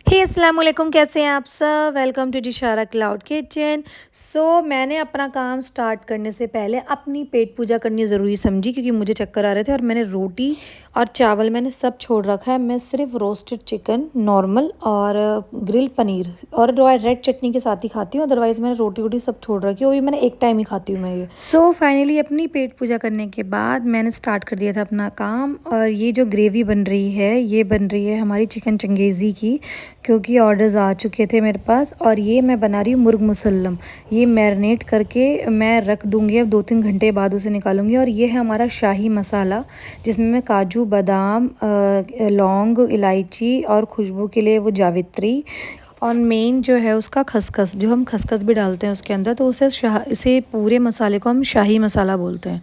हे अस्सलाम वालेकुम, कैसे हैं आप सब। Welcome to Dishara cloud kitchen. मैंने अपना काम स्टार्ट करने से पहले अपनी पेट पूजा करनी ज़रूरी समझी, क्योंकि मुझे चक्कर आ रहे थे और मैंने रोटी और चावल मैंने सब छोड़ रखा है। मैं सिर्फ रोस्टेड चिकन नॉर्मल और ग्रिल पनीर और रेड चटनी के साथ ही खाती हूँ। अदरवाइज़ मैंने रोटी वोटी सब छोड़ रखी है, वो भी मैंने एक टाइम ही खाती हूँ मैं ये। फाइनली अपनी पेट पूजा करने के बाद मैंने स्टार्ट कर दिया था अपना काम। और ये जो ग्रेवी बन रही है, ये बन रही है हमारी चिकन चंगेज़ी की, क्योंकि ऑर्डर्स आ चुके थे मेरे पास। और ये मैं बना रही हूँ मुर्ग मुसल्लम। ये मैरिनेट करके मैं रख दूँगी, अब 2-3 घंटे बाद उसे निकालूंगी। और ये है हमारा शाही मसाला, जिसमें मैं काजू बादाम लौंग इलायची और खुशबू के लिए वो जावित्री, और मेन जो है उसका खसखस, जो हम खसखस भी डालते हैं उसके अंदर। तो इसे पूरे मसाले को हम शाही मसाला बोलते हैं।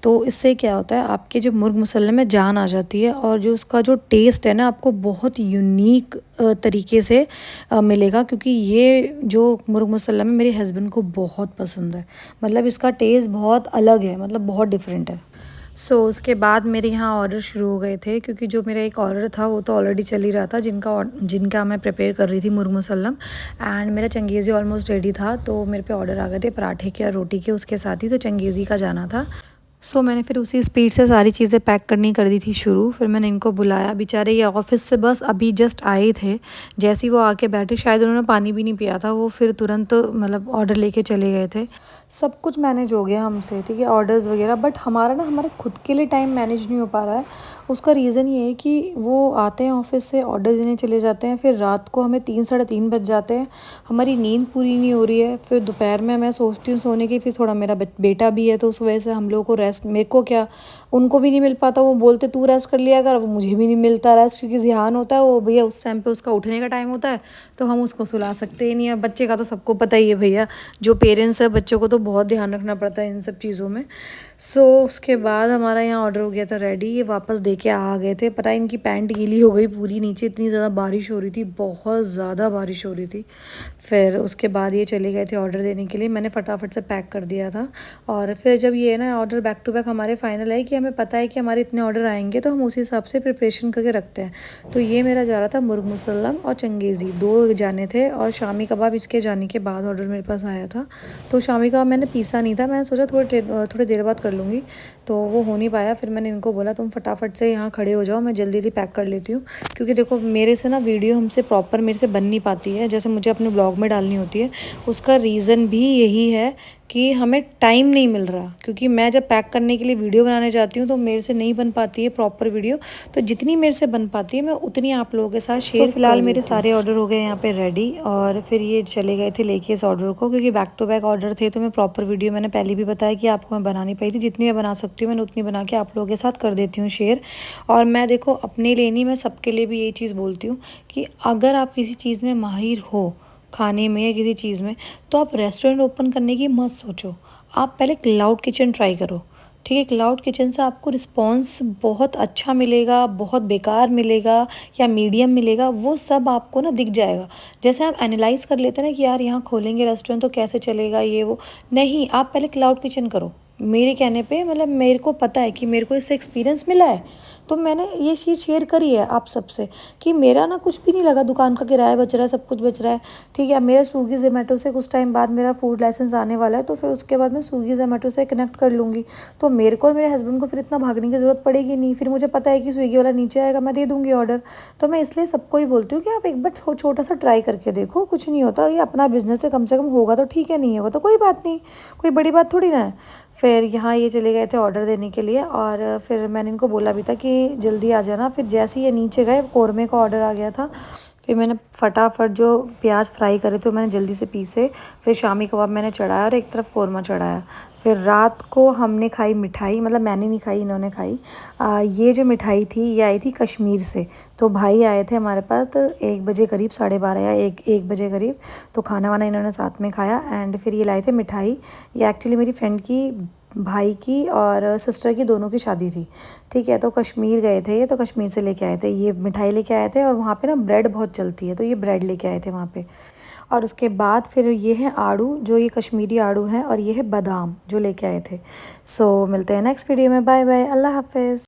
तो इससे क्या होता है, आपके जो मुर्ग मुसल्ले में जान आ जाती है, और जो उसका जो टेस्ट है ना, आपको बहुत यूनिक तरीके से मिलेगा। क्योंकि ये जो मुर्ग मुसल्लम है मेरे हस्बैंड को बहुत पसंद है। मतलब इसका टेस्ट बहुत अलग है, मतलब बहुत डिफरेंट है। उसके बाद मेरे यहाँ ऑर्डर शुरू हो गए थे, क्योंकि जो मेरा एक ऑर्डर था वो तो ऑलरेडी चल ही रहा था, जिनका मैं प्रिपेयर कर रही थी मुर्ग मुसल्लम। एंड मेरा चंगेज़ी ऑलमोस्ट रेडी था, तो मेरे पे ऑर्डर आ गए थे पराठे के और रोटी के उसके साथ ही। तो चंगेज़ी का जाना था। मैंने फिर उसी स्पीड से सारी चीज़ें पैक करनी कर दी थी शुरू। फिर मैंने इनको बुलाया, बेचारे ये ऑफिस से बस अभी जस्ट आए थे। जैसे ही वो आके बैठे, शायद उन्होंने पानी भी नहीं पिया था, वो फिर तुरंत मतलब ऑर्डर लेके चले गए थे। सब कुछ मैनेज हो गया हमसे, ठीक है, ऑर्डर्स वगैरह। बट हमारे खुद के लिए टाइम मैनेज नहीं हो पा रहा है। उसका रीज़न ये है कि वो आते हैं ऑफिस से, ऑर्डर देने चले जाते हैं, फिर रात को हमें 3-3:30 बज जाते हैं। हमारी नींद पूरी नहीं हो रही है। फिर दोपहर में मैं सोचती हूँ सोने की, फिर थोड़ा मेरा बेटा भी है, तो उस वजह से हम लोगों को रेस्ट, मेरे को क्या, उनको भी नहीं मिल पाता। वो बोलते तू रेस्ट कर लिया कर, वो मुझे भी नहीं मिलता रेस्ट, क्योंकि ज़िहान होता है वो भैया, उस टाइम पे उसका उठने का टाइम होता है, तो हम उसको सुला सकते ही नहीं है। बच्चे का तो सबको पता ही है भैया, जो पेरेंट्स है बच्चों को तो बहुत ध्यान रखना पड़ता है इन सब चीज़ों में। उसके बाद हमारा यहाँ ऑर्डर हो गया था रेडी। ये वापस दे के आ गए थे। पता है इनकी पैंट गीली हो गई पूरी नीचे, इतनी ज़्यादा बारिश हो रही थी, बहुत ज़्यादा बारिश हो रही थी। फिर उसके बाद ये चले गए थे ऑर्डर देने के लिए। मैंने फटाफट से पैक कर दिया था। और फिर जब ये ना ऑर्डर बैक टू बैक हमारे फाइनल है कि हमें पता है कि हमारे इतने ऑर्डर आएंगे, तो हम उस हिसाब से प्रिपरेशन करके रखते हैं। तो ये मेरा जा रहा था मुर्ग मुसल्लम और चंगेज़ी, 2 जाने थे। और शामी कबाब इसके जाने के बाद ऑर्डर मेरे पास आया था। तो शामी कबाब मैंने पीसा नहीं था, मैंने सोचा थोड़ी देर बाद कर लूँगी, तो वो हो नहीं पाया। फिर मैंने इनको बोला तुम फटाफट से यहाँ खड़े हो जाओ, मैं जल्दी जल्दी पैक कर लेती हूँ। क्योंकि देखो मेरे से ना वीडियो हमसे प्रॉपर मेरे से बन नहीं पाती है, जैसे मुझे अपने ब्लॉग में डालनी होती है। उसका रीज़न भी यही है कि हमें टाइम नहीं मिल रहा। क्योंकि मैं जब पैक करने के लिए वीडियो बनाने जाती हूँ तो मेरे से नहीं बन पाती है प्रॉपर वीडियो। तो जितनी मेरे से बन पाती है मैं उतनी आप लोगों के साथ शेयर फिलहाल मेरे सारे ऑर्डर हो गए यहाँ पे रेडी। और फिर ये चले गए थे लेके इस ऑर्डर को, क्योंकि बैक टू बैक ऑर्डर थे। तो मैं प्रॉपर वीडियो, मैंने पहले भी बताया कि आपको मैं बना नहीं पाई थी, जितनी मैं बना सकती हूँ मैंने उतनी बना के आप लोगों के साथ कर देती हूँ शेयर। और मैं देखो अपने लिए नहीं, मैं सबके लिए भी यही चीज़ बोलती हूँ कि अगर आप किसी चीज़ में माहिर हो, खाने में या किसी चीज़ में, तो आप रेस्टोरेंट ओपन करने की मत सोचो। आप पहले क्लाउड किचन ट्राई करो, ठीक है। क्लाउड किचन से आपको रिस्पांस बहुत अच्छा मिलेगा, बहुत बेकार मिलेगा या मीडियम मिलेगा, वो सब आपको ना दिख जाएगा। जैसे आप एनालाइज़ कर लेते हैं ना कि यार यहाँ खोलेंगे रेस्टोरेंट तो कैसे चलेगा ये वो, नहीं, आप पहले क्लाउड किचन करो। मेरे कहने पे, मतलब मेरे को पता है कि मेरे को इससे एक्सपीरियंस मिला है, तो मैंने ये चीज़ शेयर करी है आप सबसे कि मेरा ना कुछ भी नहीं लगा, दुकान का किराया बच रहा है, सब कुछ बच रहा है, ठीक है। मेरा स्विगी ज़ोमेटो से कुछ टाइम बाद मेरा फूड लाइसेंस आने वाला है, तो फिर उसके बाद मैं स्विगी ज़ोमेटो से कनेक्ट कर लूँगी। तो मेरे को और मेरे हस्बैंड को फिर इतना भागने की ज़रूरत पड़ेगी नहीं। फिर मुझे पता है कि स्विगी वाला नीचे आएगा, मैं दे दूँगी ऑर्डर। तो मैं इसलिए सबको ही बोलती हूँ कि आप एक बार छोटा सा ट्राई करके देखो, कुछ नहीं होता। ये अपना बिजनेस है, कम से कम होगा तो ठीक है, नहीं होगा तो कोई बात नहीं, कोई बड़ी बात थोड़ी ना है। फिर यहाँ ये चले गए थे ऑर्डर देने के लिए, और फिर मैंने इनको बोला भी था कि जल्दी आ जाना। फिर जैसे ही ये नीचे गए, कौरमे का ऑर्डर आ गया था। फिर मैंने फटाफट जो प्याज फ्राई करे थे मैंने जल्दी से पीसे। फिर शामी कबाब मैंने चढ़ाया और एक तरफ कौरमा चढ़ाया। फिर रात को हमने खाई मिठाई, मतलब मैंने नहीं खाई, इन्होंने खाई। ये जो मिठाई थी ये आई थी कश्मीर से। तो भाई आए थे हमारे पास तो 1 बजे करीब, 12:30 या 1 बजे करीब। तो खाना वाना इन्होंने साथ में खाया। एंड फिर ये लाए थे मिठाई। ये एक्चुअली मेरी फ्रेंड की भाई की और सिस्टर की, दोनों की शादी थी, ठीक है। तो कश्मीर गए थे ये, तो कश्मीर से लेके आए थे ये मिठाई लेके आए थे। और वहाँ पे ना ब्रेड बहुत चलती है, तो ये ब्रेड लेके आए थे वहाँ पे। और उसके बाद फिर ये है आड़ू, जो ये कश्मीरी आड़ू है, और ये है बादाम जो लेके आए थे। मिलते हैं नेक्स्ट वीडियो में। बाय बाय, अल्लाह हाफिज़।